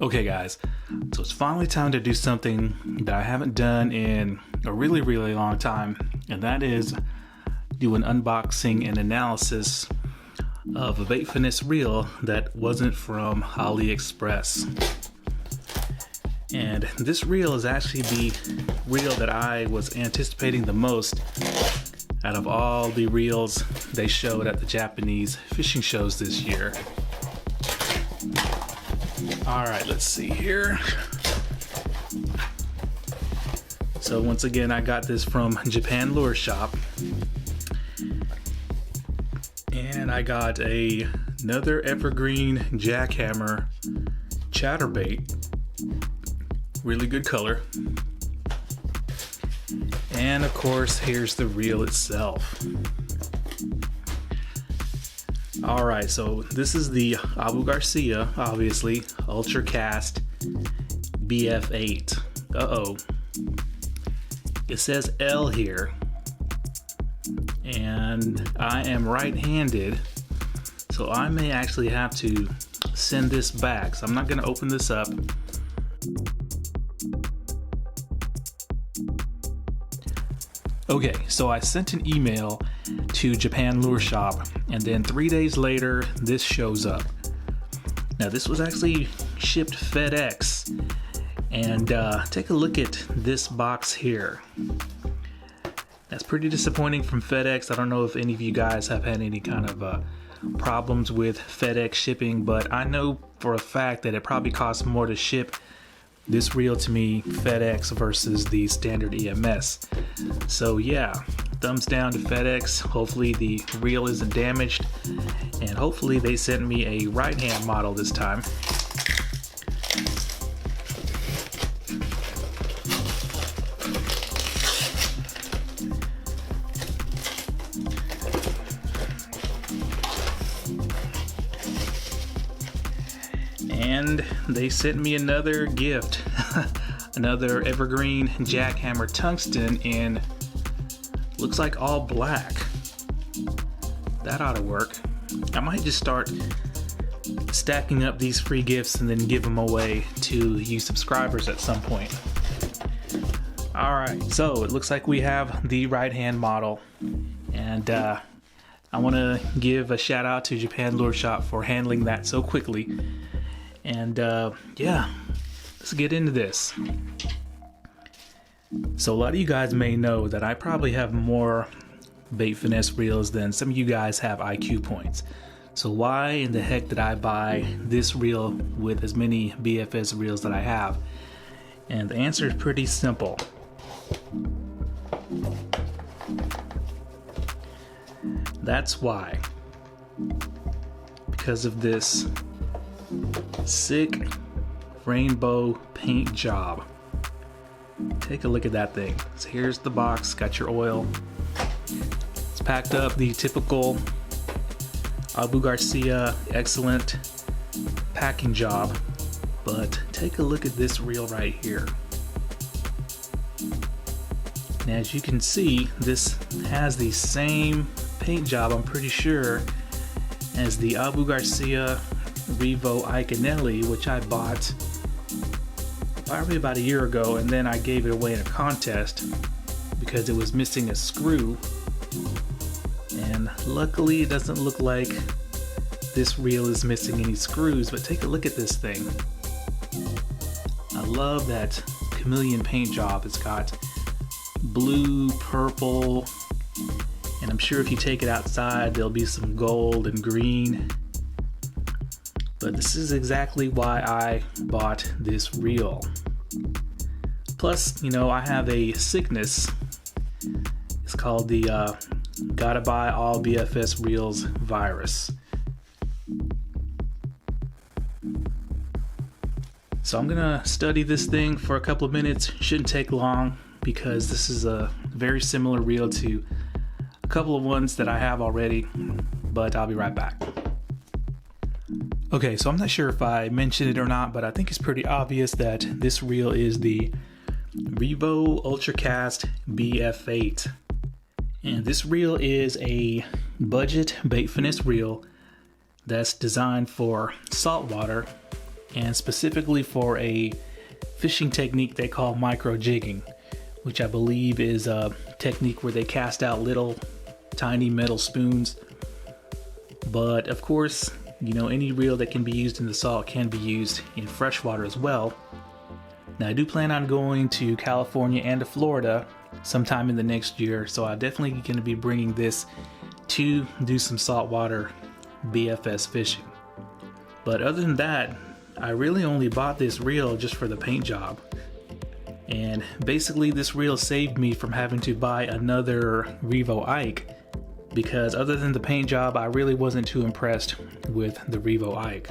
Okay guys, so it's finally time to do something that I haven't done in a really long time, and that is do an unboxing and analysis of a Vape Finesse reel that wasn't from AliExpress. And this reel is actually the reel that I was anticipating the most out of all the reels they showed at the Japanese fishing shows this year. Alright, let's see here. So once again, I got this from Japan Lure Shop. And I got another Evergreen jackhammer chatterbait. Really good color. And of course, here's the reel itself. Alright, so this is the Abu Garcia, obviously, Ultracast BF8. Uh-oh. It says L here. And I am right-handed, so I may actually have to send this back. So I'm not going to open this up. Okay, so I sent an email to Japan Lure Shop, and then 3 days later, this shows up. Now, this was actually shipped FedEx, and take a look at this box here. That's pretty disappointing from FedEx. I don't know if any of you guys have had any kind of problems with FedEx shipping, but I know for a fact that it probably costs more to ship this reel to me FedEx versus the standard EMS. So yeah, thumbs down to FedEx. Hopefully the reel isn't damaged, and hopefully they sent me a right hand model this time. And they sent me another gift, another Evergreen jackhammer tungsten in, looks like all black. That ought to work. I might just start stacking up these free gifts and then give them away to you subscribers at some point. Alright, so it looks like we have the right hand model, and I want to give a shout out to Japan Lure Shop for handling that so quickly. And yeah, let's get into this. So a lot of you guys may know that I probably have more Vape Finesse reels than some of you guys have IQ points. So why in the heck did I buy this reel with as many BFS reels that I have? And the answer is pretty simple. That's why. Because of this sick rainbow paint job. Take a look at that thing. So here's the box, got your oil. It's packed up, the typical Abu Garcia excellent packing job. But take a look at this reel right here. And as you can see, this has the same paint job, I'm pretty sure, as the Abu Garcia Revo Iconelli, which I bought probably about a year ago, and then I gave it away in a contest because it was missing a screw. And luckily it doesn't look like this reel is missing any screws, but take a look at this thing. I love that chameleon paint job. It's got blue, purple, and I'm sure if you take it outside there'll be some gold and green. But this is exactly why I bought this reel. Plus, you know, I have a sickness. It's called the gotta buy all BFS reels virus. So I'm gonna study this thing for a couple of minutes. Shouldn't take long because this is a very similar reel to a couple of ones that I have already, but I'll be right back. Okay, so I'm not sure if I mentioned it or not, but I think it's pretty obvious that this reel is the Revo Ultracast BF8. And this reel is a budget Vape Finesse reel that's designed for saltwater and specifically for a fishing technique they call micro jigging, which I believe is a technique where they cast out little tiny metal spoons. But of course, you know, any reel that can be used in the salt can be used in freshwater as well. Now I do plan on going to California and to Florida sometime in the next year, so I'm definitely going to be bringing this to do some saltwater BFS fishing. But other than that, I really only bought this reel just for the paint job. And basically this reel saved me from having to buy another Revo Ike, because other than the paint job, I really wasn't too impressed with the Revo Ike.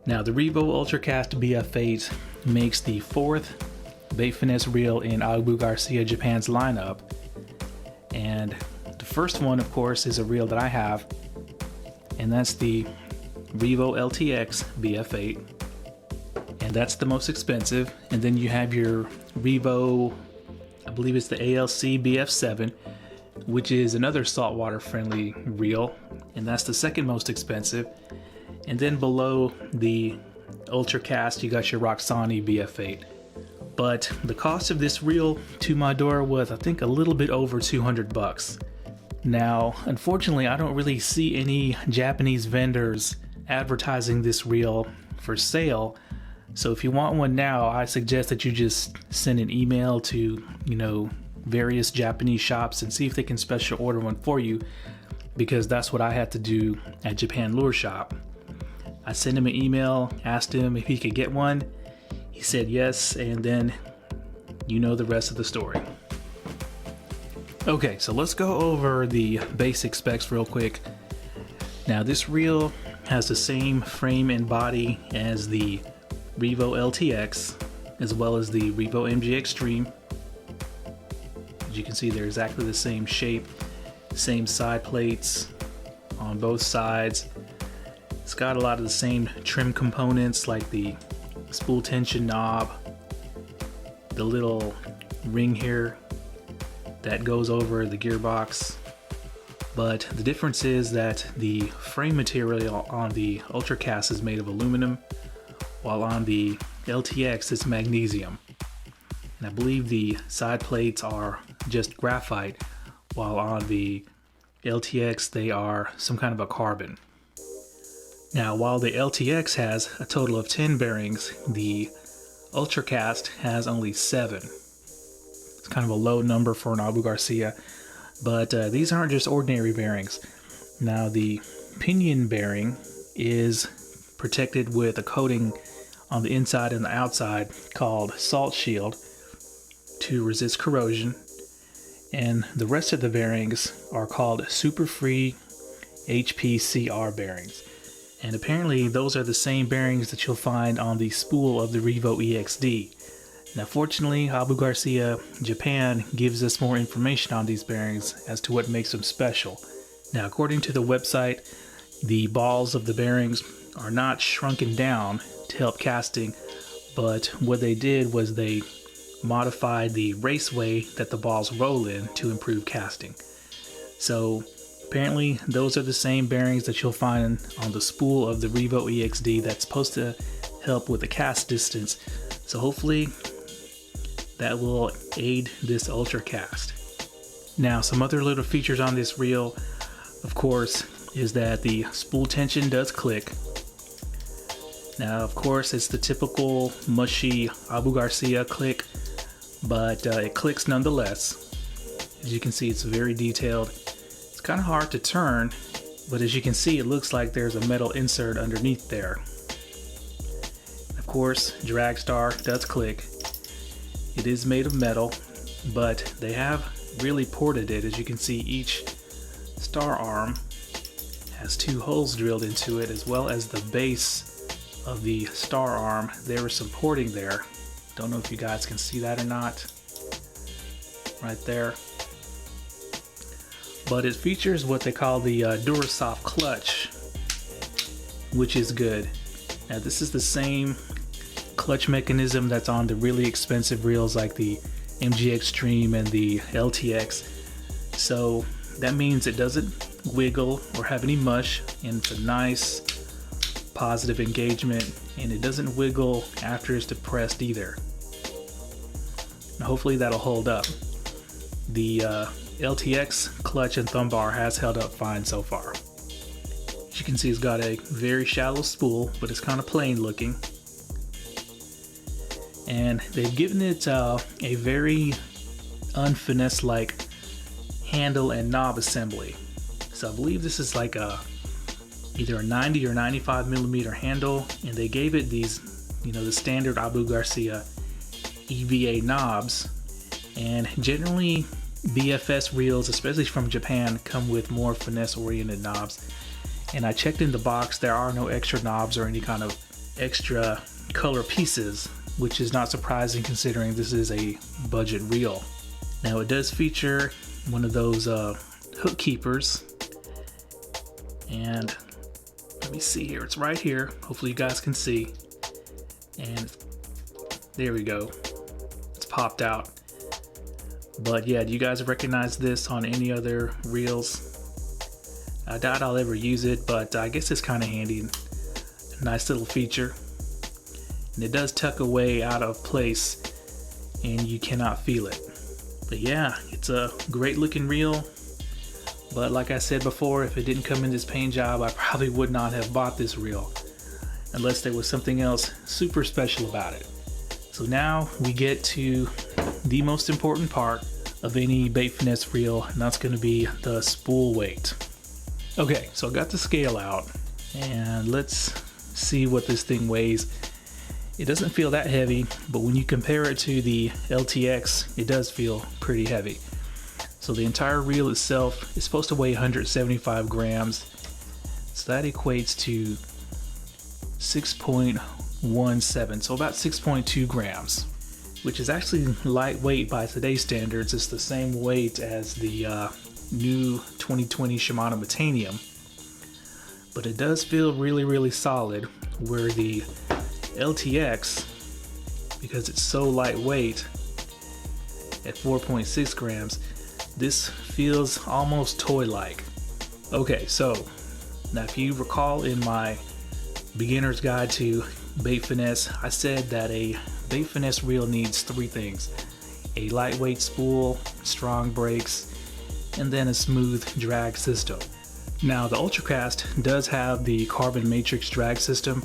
Now the Revo Ultracast BF8 makes the 4th bait finesse reel in Abu Garcia Japan's lineup. And the first one, of course, is a reel that I have, and that's the Revo LTX BF8, and that's the most expensive. And then you have your Revo, I believe it's the ALC BF7, which is another saltwater friendly reel, and that's the second most expensive. And then below the Ultracast, you got your Roxani BF8. But the cost of this reel to my door was, I think, a little bit over 200 bucks. Now, unfortunately, I don't really see any Japanese vendors advertising this reel for sale. So if you want one now, I suggest that you just send an email to, you know, various Japanese shops and see if they can special order one for you, because that's what I had to do at Japan Lure Shop. I sent him an email, asked him if he could get one. He said yes, and then you know the rest of the story. Okay, so let's go over the basic specs real quick. Now this reel has the same frame and body as the Revo LTX, as well as the Revo MG Extreme. As you can see, they're exactly the same shape, same side plates on both sides. It's got a lot of the same trim components, like the spool tension knob, the little ring here that goes over the gearbox. But the difference is that the frame material on the Ultracast is made of aluminum, while on the LTX it's magnesium. And I believe the side plates are just graphite, while on the LTX they are some kind of a carbon. Now, while the LTX has a total of 10 bearings, the Ultracast has only 7. It's kind of a low number for an Abu Garcia, but these aren't just ordinary bearings. Now, the pinion bearing is protected with a coating on the inside and the outside called Salt Shield to resist corrosion, and the rest of the bearings are called Super Free HPCR bearings. And apparently those are the same bearings that you'll find on the spool of the Revo EXD. Now fortunately, Abu Garcia Japan gives us more information on these bearings as to what makes them special. Now according to the website, the balls of the bearings are not shrunken down to help casting, but what they did was they modified the raceway that the balls roll in to improve casting. So apparently those are the same bearings that you'll find on the spool of the Revo EXD that's supposed to help with the cast distance. So hopefully that will aid this Ultracast. Now some other little features on this reel, of course, is that the spool tension does click. Now of course it's the typical mushy Abu Garcia click, but it clicks nonetheless. As you can see, it's very detailed. It's kind of hard to turn, but as you can see, it looks like there's a metal insert underneath there. Of course, drag star does click. It is made of metal, but they have really ported it. As you can see, each star arm has 2 holes drilled into it, as well as the base of the star arm. There is some porting there. Don't know if you guys can see that or not. Right there. But it features what they call the Durasoft clutch, which is good. Now this is the same clutch mechanism that's on the really expensive reels like the MG Extreme and the LTX. So that means it doesn't wiggle or have any mush, and it's a nice positive engagement, and it doesn't wiggle after it's depressed either. And hopefully that'll hold up. The LTX clutch and thumb bar has held up fine so far. As you can see, it's got a very shallow spool, but it's kind of plain looking. And they've given it a very unfinesse-like handle and knob assembly. So I believe this is like either a 90 or 95 millimeter handle, and they gave it these, you know, the standard Abu Garcia EVA knobs. And generally BFS reels, especially from Japan, come with more finesse oriented knobs. And I checked in the box, there are no extra knobs or any kind of extra color pieces, which is not surprising considering this is a budget reel. Now it does feature one of those hook keepers, and let me see here, it's right here, hopefully you guys can see, and there we go, it's popped out. But yeah, do you guys recognize this on any other reels? I doubt I'll ever use it, but I guess it's kind of handy, a nice little feature. And it does tuck away out of place and you cannot feel it. But yeah, it's a great looking reel, but like I said before, if it didn't come in this paint job, I probably would not have bought this reel unless there was something else super special about it. So now we get to the most important part of any bait finesse reel, and that's going to be the spool weight. Okay, so I got the scale out and let's see what this thing weighs. It doesn't feel that heavy, but when you compare it to the LTX, it does feel pretty heavy. So the entire reel itself is supposed to weigh 175 grams. So that equates to 6.17, so about 6.2 grams, which is actually lightweight by today's standards. It's the same weight as the new 2020 SHIMANO METANIUM, but it does feel really, really solid, where the LTX, because it's so lightweight at 4.6 grams, this feels almost toy-like. Okay, so now if you recall in my beginner's guide to bait finesse, I said that a bait finesse reel needs three things: a lightweight spool, strong brakes, and then a smooth drag system. Now the Ultracast does have the carbon matrix drag system,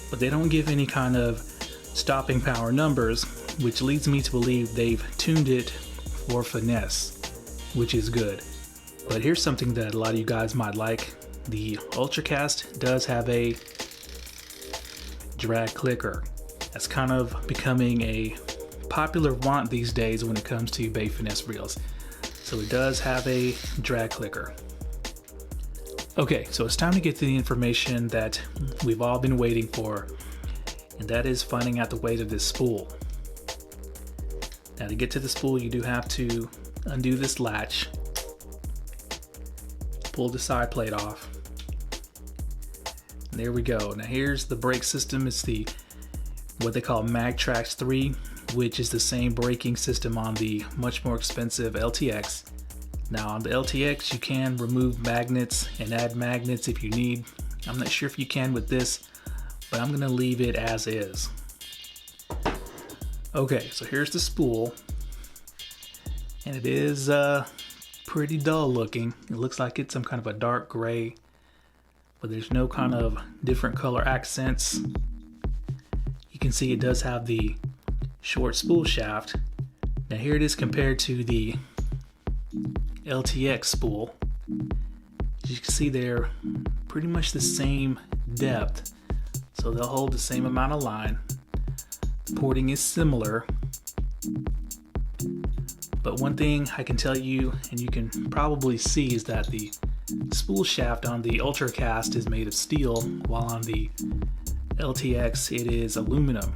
but they don't give any kind of stopping power numbers, which leads me to believe they've tuned it for finesse, which is good. But here's something that a lot of you guys might like. The Ultracast does have a drag clicker. That's kind of becoming a popular want these days when it comes to bait finesse reels. So it does have a drag clicker. Okay, so it's time to get to the information that we've all been waiting for, and that is finding out the weight of this spool. Now to get to the spool, you do have to undo this latch, pull the side plate off. And there we go. Now here's the brake system. It's the what they call MagTrax 3, which is the same braking system on the much more expensive LTX. Now on the LTX you can remove magnets and add magnets if you need. I'm not sure if you can with this, but I'm gonna leave it as is. Okay, so here's the spool, and it is pretty dull looking. It looks like it's some kind of a dark gray, but there's no kind of different color accents. You can see it does have the short spool shaft. Now here it is compared to the LTX spool. As you can see, they're pretty much the same depth, so they'll hold the same amount of line. The porting is similar, but one thing I can tell you, and you can probably see, is that the spool shaft on the Ultracast is made of steel, while on the LTX it is aluminum.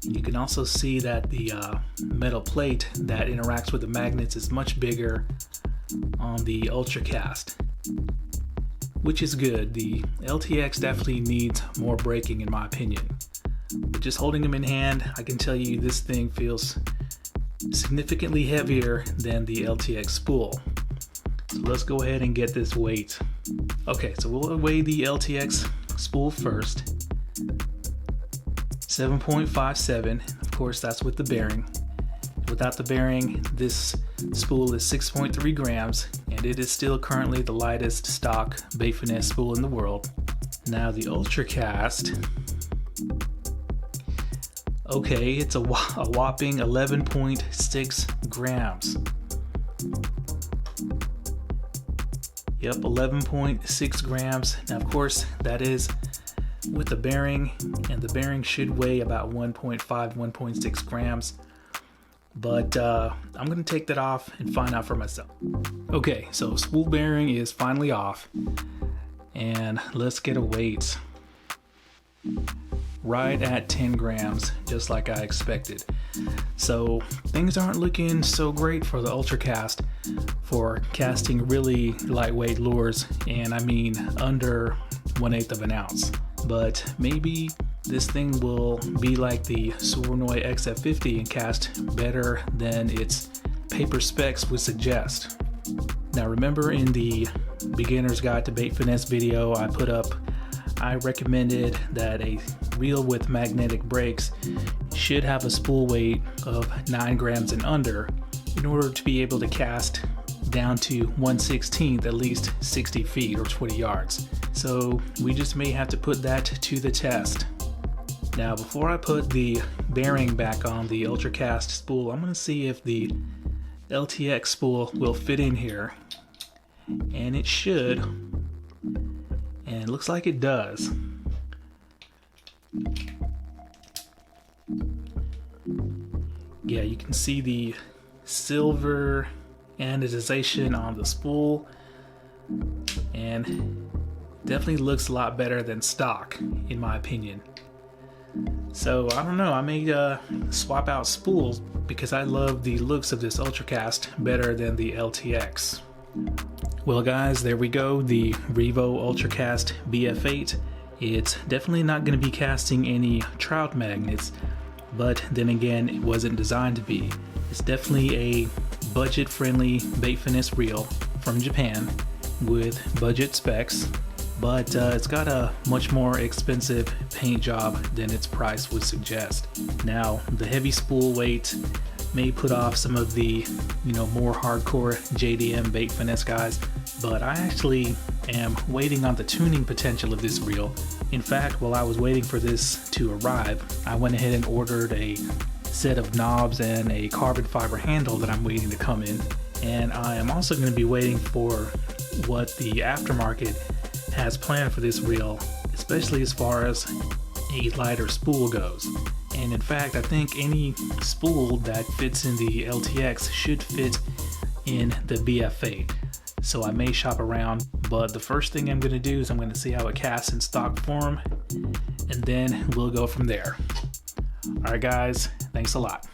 You can also see that the metal plate that interacts with the magnets is much bigger on the Ultracast, which is good. The LTX definitely needs more braking in my opinion. But just holding them in hand, I can tell you this thing feels significantly heavier than the LTX spool. So let's go ahead and get this weight. Okay, so we'll weigh the LTX spool first. 7.57, of course that's with the bearing. Without the bearing, this spool is 6.3 grams, and it is still currently the lightest stock bait finesse spool in the world. Now the Ultracast, okay, it's a whopping 11.6 grams. Yep, 11.6 grams. Now of course that is with the bearing, and the bearing should weigh about 1.5, 1.6 grams. But I'm gonna take that off and find out for myself. Okay, so spool bearing is finally off, and let's get a weight. Right at 10 grams, just like I expected. So things aren't looking so great for the Ultracast for casting really lightweight lures, and I mean under 1/8 of an ounce. But maybe this thing will be like the Surinoi XF50 and cast better than its paper specs would suggest. Now remember, in the beginner's guide to bait finesse video I put up, I recommended that a reel with magnetic brakes should have a spool weight of 9 grams and under in order to be able to cast down to 1/16, at least 60 feet or 20 yards. So we just may have to put that to the test. Now before I put the bearing back on the Ultracast spool, I'm going to see if the LTX spool will fit in here, and it should, and it looks like it does. Yeah, you can see the silver anodization on the spool, and definitely looks a lot better than stock in my opinion. So I don't know, I may swap out spools because I love the looks of this Ultracast better than the LTX. Well guys, there we go, the Revo Ultracast BF8. It's definitely not going to be casting any trout magnets, but then again, it wasn't designed to be. It's definitely a budget-friendly bait finesse reel from Japan with budget specs, but it's got a much more expensive paint job than its price would suggest. Now, the heavy spool weight may put off some of the, more hardcore JDM bait finesse guys, but I actually am waiting on the tuning potential of this reel. In fact, while I was waiting for this to arrive, I went ahead and ordered a set of knobs and a carbon fiber handle that I'm waiting to come in. And I am also going to be waiting for what the aftermarket has planned for this reel, especially as far as a lighter spool goes. And in fact, I think any spool that fits in the LTX should fit in the BF8. So I may shop around, but the first thing I'm going to do is I'm going to see how it casts in stock form, and then we'll go from there. Alright guys, thanks a lot.